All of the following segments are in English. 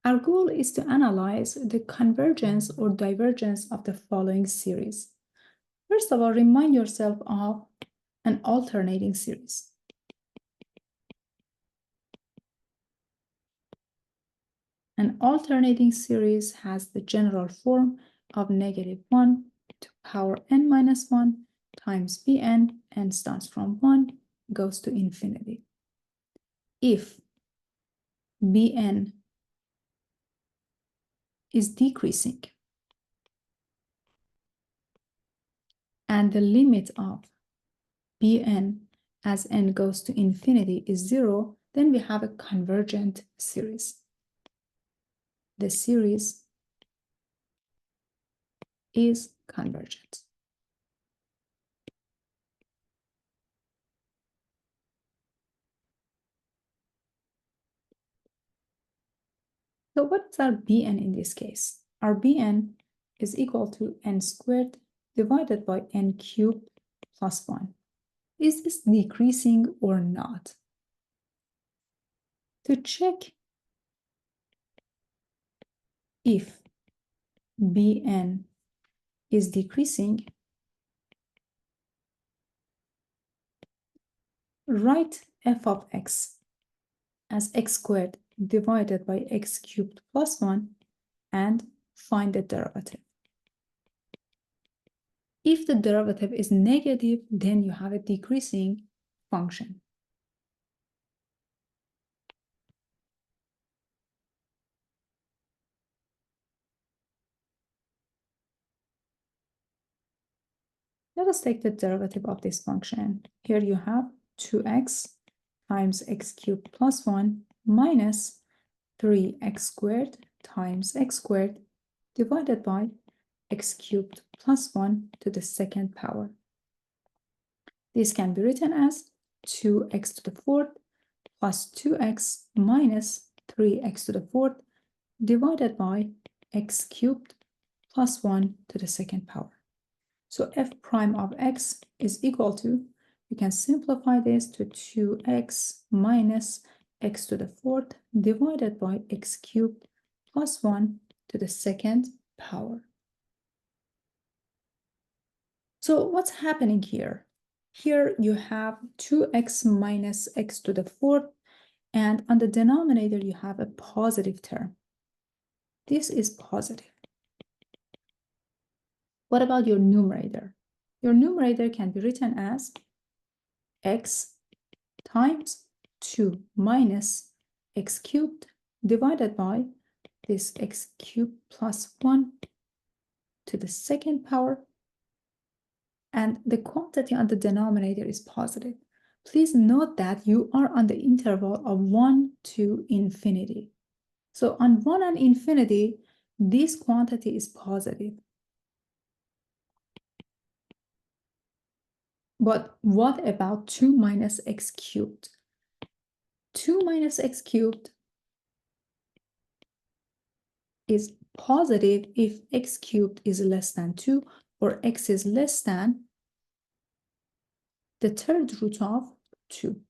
Our goal is to analyze the convergence or divergence of the following series. First of all, remind yourself of an alternating series. An alternating series has the general form of -1 to power n-1 times Bn, n starts from 1, goes to infinity. If Bn is decreasing and the limit of Bn as n goes to infinity is 0, then we have a convergent series. The series is convergent. So what's our Bn in this case? Our Bn is equal to n squared divided by n cubed plus 1. Is this decreasing or not? To check if Bn is decreasing, write f of x as x squared divided by x cubed plus 1 and find the derivative. If the derivative is negative, then you have a decreasing function. Let us take the derivative of this function. Here you have 2x times x cubed plus 1 minus 3x squared times x squared divided by x cubed plus 1 to the second power. This can be written as 2x to the fourth plus 2x minus 3x to the fourth divided by x cubed plus 1 to the second power. So f prime of x is equal to, you can simplify this to 2x minus x to the fourth divided by x cubed plus 1 to the second power. So what's happening here? Here you have 2x minus x to the fourth, and on the denominator you have a positive term. This is positive. What about your numerator? Your numerator can be written as x times 2 minus x cubed divided by this x cubed plus 1 to the second power, and the quantity on the denominator is positive. Please note that you are on the interval of 1 to infinity. So on 1 and infinity, this quantity is positive. But what about 2 minus x cubed? 2 minus x cubed is positive if x cubed is less than 2 or x is less than the third root of 2.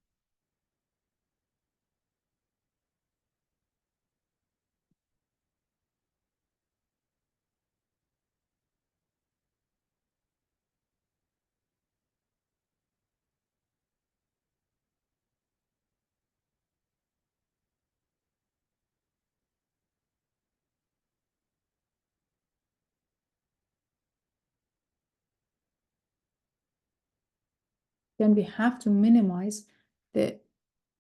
Then we have to minimize the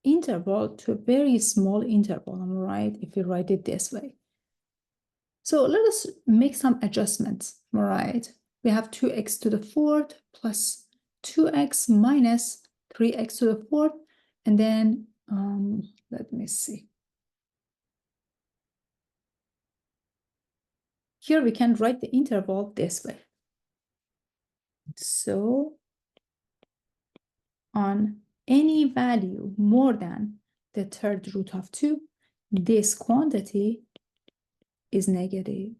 interval to a very small interval, right? If we write it this way. So let us make some adjustments, right? We have 2x to the fourth plus 2x minus 3x to the fourth, and then let me see. Here we can write the interval this way. So on any value more than the third root of 2, this quantity is negative.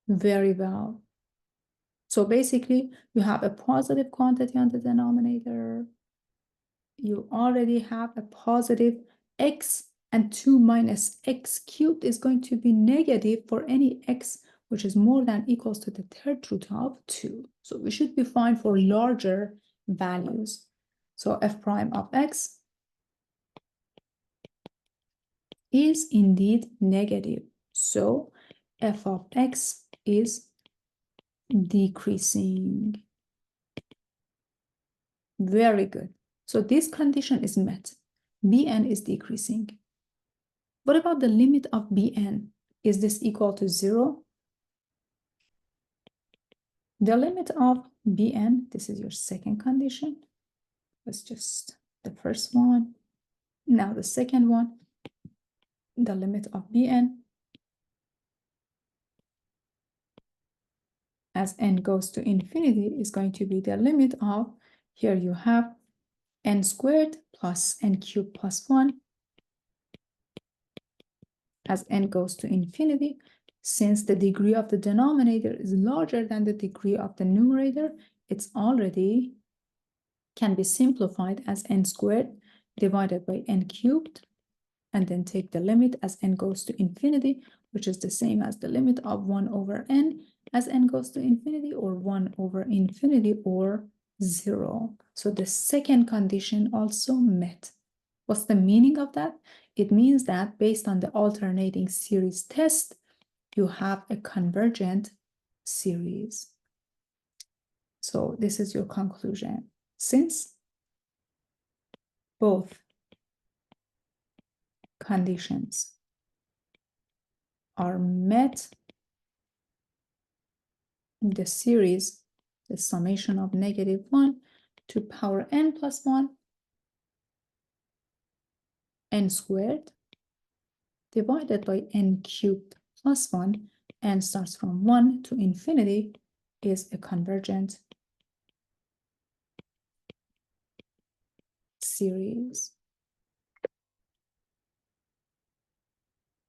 Very well. So basically, you have a positive quantity on the denominator. you already have a positive x, and 2 minus x cubed is going to be negative for any x which is more than equals to the third root of 2. So we should be fine for larger values. So f prime of x is indeed negative. So f of x is decreasing. Very good. So this condition is met. Bn is decreasing. What about the limit of Bn? Is this equal to 0? The limit of Bn, this is your second condition. That's just the first one. Now the second one, the limit of Bn as n goes to infinity is going to be the limit of, here you have n squared plus n cubed plus 1 as n goes to infinity. Since the degree of the denominator is larger than the degree of the numerator, it's already can be simplified as n squared divided by n cubed, and then take the limit as n goes to infinity, which is the same as the limit of 1 over n as n goes to infinity, or 1 over infinity, or 0. So the second condition also met. What's the meaning of that? It means that based on the alternating series test, you have a convergent series. So this is your conclusion. Since both conditions are met, the series, the summation of -1 to power n plus 1, n squared, divided by n cubed plus 1, n starts from 1 to infinity, is a convergent series.